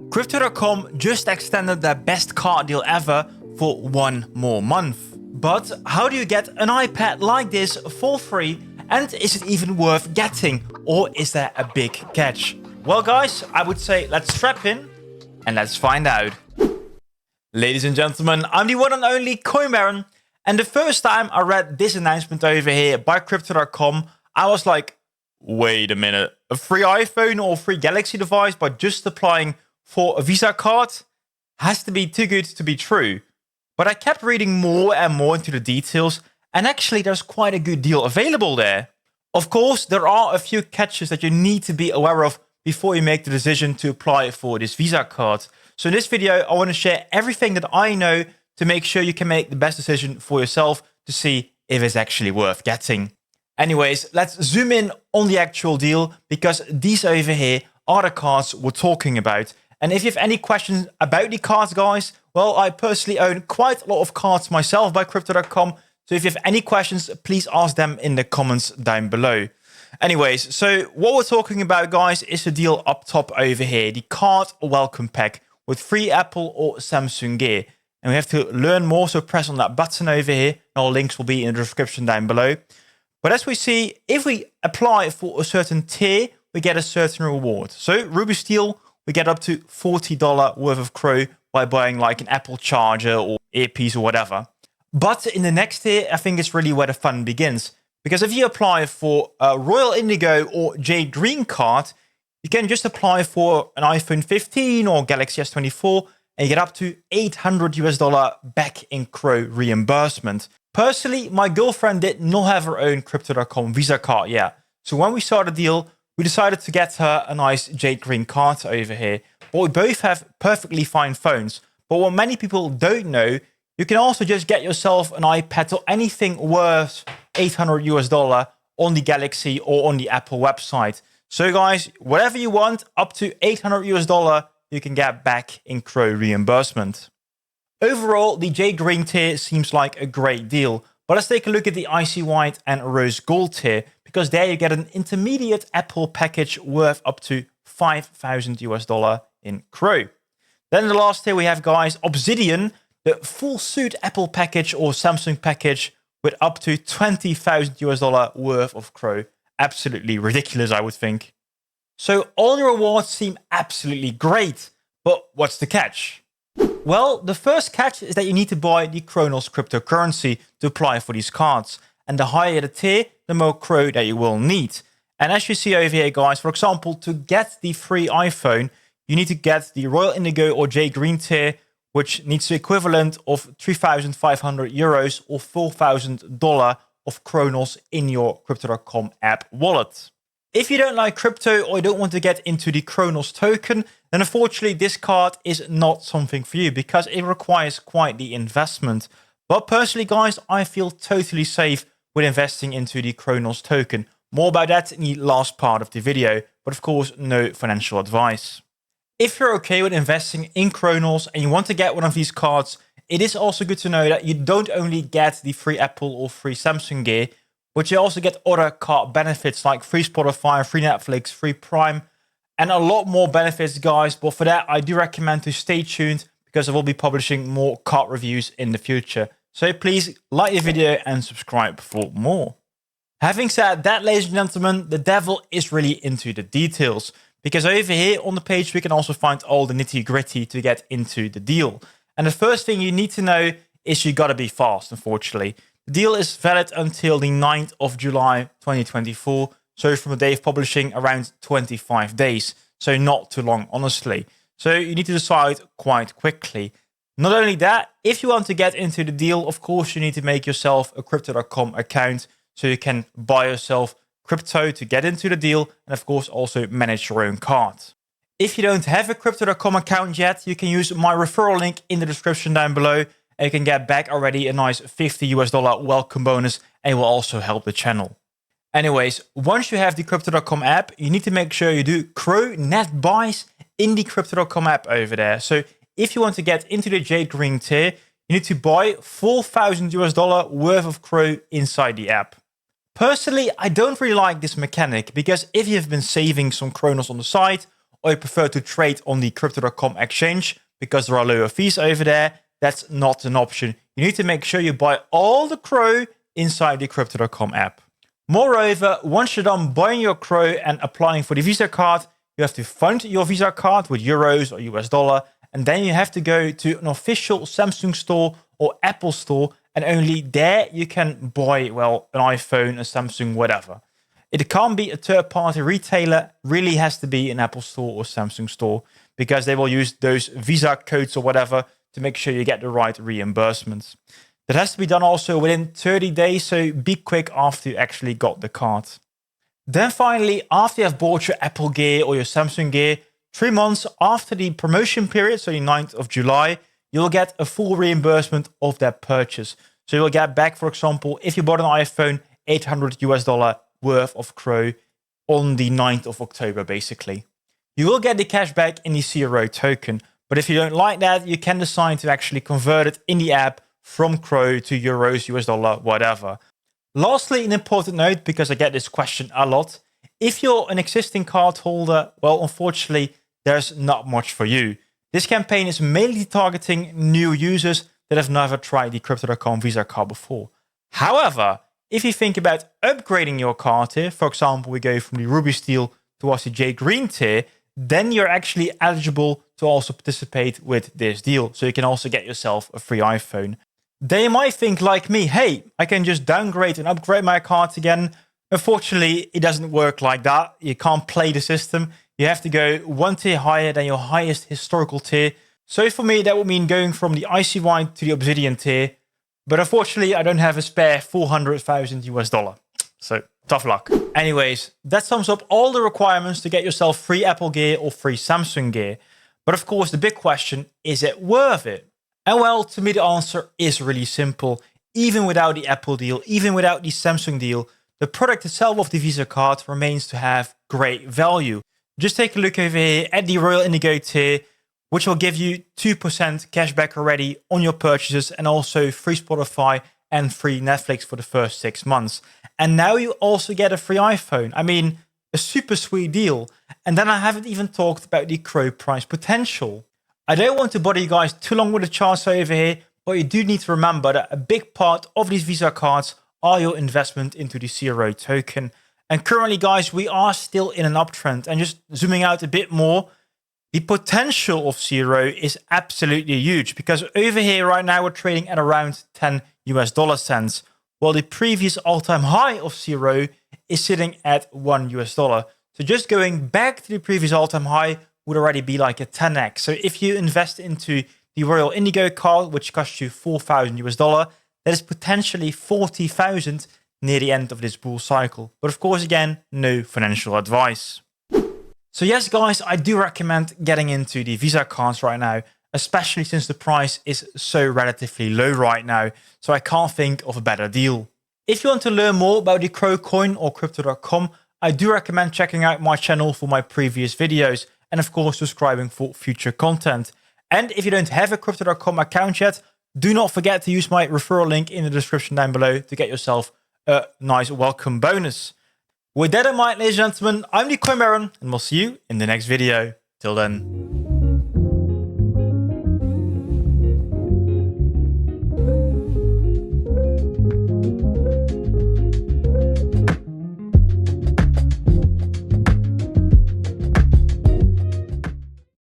Crypto.com just extended their best card deal ever for one more month. But how do you get an iPad like this for free, and is it even worth getting, or is there a big catch? Well guys, I would say let's strap in and let's find out. Ladies and gentlemen, I'm the one and only Coin Baron, and the first time I read this announcement over here by Crypto.com, I was like, wait a minute, a free iPhone or free Galaxy device by just applying for a Visa card? Has to be too good to be true. But I kept reading more and more into the details, and actually there's quite a good deal available there. Of course, there are a few catches that you need to be aware of before you make the decision to apply for this Visa card. So in this video, I want to share everything that I know to make sure you can make the best decision for yourself to see if it's actually worth getting. Anyways, let's zoom in on the actual deal, because these over here are the cards we're talking about. And if you have any questions about the cards, guys, well, I personally own quite a lot of cards myself by Crypto.com. So if you have any questions, please ask them in the comments down below. Anyways, so what we're talking about, guys, is the deal up top over here, the card welcome pack with free Apple or Samsung gear. And we have to learn more, so press on that button over here. All links will be in the description down below. But as we see, if we apply for a certain tier, we get a certain reward. So Ruby Steel, we get up to $40 worth of CRO by buying like an Apple charger or earpiece or whatever. But in the next tier, I think it's really where the fun begins. Because if you apply for a Royal Indigo or Jade Green card, you can just apply for an iPhone 15 or Galaxy S24 and you get up to $800 back in CRO reimbursement. Personally, my girlfriend did not have her own Crypto.com Visa card yet. So when we saw the deal, we decided to get her a nice Jade Green card over here. But we both have perfectly fine phones. But what many people don't know, you can also just get yourself an iPad or anything worth $800 on the Galaxy or on the Apple website. So guys, whatever you want, up to $800 you can get back in CRO reimbursement. Overall, the Jade Green tier seems like a great deal. But let's take a look at the Icy White and Rose Gold tier, because there you get an intermediate Apple package worth up to $5,000 in CRO. Then in the last tier we have, guys, Obsidian, the full suit Apple package or Samsung package with up to $20,000 worth of CRO. Absolutely ridiculous, I would think. So all the rewards seem absolutely great, but what's the catch? Well, the first catch is that you need to buy the Cronos cryptocurrency to apply for these cards. And the higher the tier, the more CRO that you will need. And as you see over here, guys, for example, to get the free iPhone, you need to get the Royal Indigo or Jade Green tier, which needs the equivalent of 3,500 euros or $4,000 of Cronos in your Crypto.com app wallet. If you don't like crypto or you don't want to get into the Cronos token, then unfortunately this card is not something for you because it requires quite the investment. But personally, guys, I feel totally safe with investing into the Cronos token. More about that in the last part of the video, but of course, no financial advice. If you're okay with investing in Cronos and you want to get one of these cards, it is also good to know that you don't only get the free Apple or free Samsung gear, but you also get other card benefits like free Spotify, free Netflix, free Prime, and a lot more benefits, guys. But for that, I do recommend to stay tuned because I will be publishing more card reviews in the future. So please like the video and subscribe for more. Having said that, ladies and gentlemen, the devil is really into the details. Because over here on the page, we can also find all the nitty gritty to get into the deal. And the first thing you need to know is you gotta be fast, unfortunately. The deal is valid until the 9th of July 2024. So from the day of publishing, around 25 days. So not too long, honestly. So you need to decide quite quickly. Not only that, if you want to get into the deal, of course, you need to make yourself a Crypto.com account so you can buy yourself crypto to get into the deal and, of course, also manage your own card. If you don't have a Crypto.com account yet, you can use my referral link in the description down below and you can get back already a nice $50 welcome bonus and it will also help the channel. Anyways, once you have the Crypto.com app, you need to make sure you do CRO net buys in the Crypto.com app over there. So if you want to get into the Jade Green tier, you need to buy $4,000 worth of CRO inside the app. Personally, I don't really like this mechanic because if you've been saving some Cronos on the side, or you prefer to trade on the Crypto.com exchange because there are lower fees over there, that's not an option. You need to make sure you buy all the CRO inside the Crypto.com app. Moreover, once you're done buying your CRO and applying for the Visa card, you have to fund your Visa card with euros or US dollar, and then you have to go to an official Samsung store or Apple store, and only there you can buy, well, an iPhone, a Samsung, whatever. It can't be a third-party retailer, really has to be an Apple store or Samsung store, because they will use those Visa codes or whatever to make sure you get the right reimbursements. That has to be done also within 30 days, so be quick after you actually got the card. Then finally, after you have bought your Apple gear or your Samsung gear, 3 months after the promotion period, so the 9th of July, you'll get a full reimbursement of that purchase. So you'll get back, for example, if you bought an iPhone, $800 US worth of CRO on the 9th of October, basically. You will get the cash back in the CRO token, but if you don't like that, you can decide to actually convert it in the app from CRO to euros, US dollar, whatever. Lastly, an important note, because I get this question a lot. If you're an existing card holder, well, unfortunately, there's not much for you. This campaign is mainly targeting new users that have never tried the Crypto.com Visa card before. However, if you think about upgrading your card tier, for example, we go from the Ruby Steel towards the Jade Green tier, then you're actually eligible to also participate with this deal. So you can also get yourself a free iPhone. They might think like me, hey, I can just downgrade and upgrade my cards again. Unfortunately, it doesn't work like that. You can't play the system. You have to go one tier higher than your highest historical tier. So for me, that would mean going from the Icy White to the Obsidian tier. But unfortunately, I don't have a spare 400,000 US dollar. So tough luck. Anyways, that sums up all the requirements to get yourself free Apple gear or free Samsung gear. But of course, the big question, is it worth it? And well, to me, the answer is really simple. Even without the Apple deal, even without the Samsung deal, the product itself of the Visa card remains to have great value. Just take a look over here at the Royal Indigo tier, which will give you 2% cashback already on your purchases, and also free Spotify and free Netflix for the first 6 months. And now you also get a free iPhone. I mean, a super sweet deal. And then I haven't even talked about the CRO price potential. I don't want to bother you guys too long with the charts over here, but you do need to remember that a big part of these Visa cards are your investment into the CRO token. And currently, guys, we are still in an uptrend. And just zooming out a bit more, the potential of CRO is absolutely huge, because over here right now we're trading at around 10 US dollar cents, while the previous all-time high of CRO is sitting at 1 US dollar. So just going back to the previous all-time high would already be like a 10x. So if you invest into the Royal Indigo card, which costs you 4,000 US dollar, that is potentially 40,000 near the end of this bull cycle. But of course, again, no financial advice. So yes, guys, I do recommend getting into the Visa cards right now, especially since the price is so relatively low right now. So I can't think of a better deal. If you want to learn more about the CRO coin or Crypto.com, I do recommend checking out my channel for my previous videos, and of course subscribing for future content. And if you don't have a Crypto.com account yet, do not forget to use my referral link in the description down below to get yourself a nice welcome bonus. With that in mind, ladies and gentlemen, I'm the Coin Baron, and we'll see you in the next video. Till then.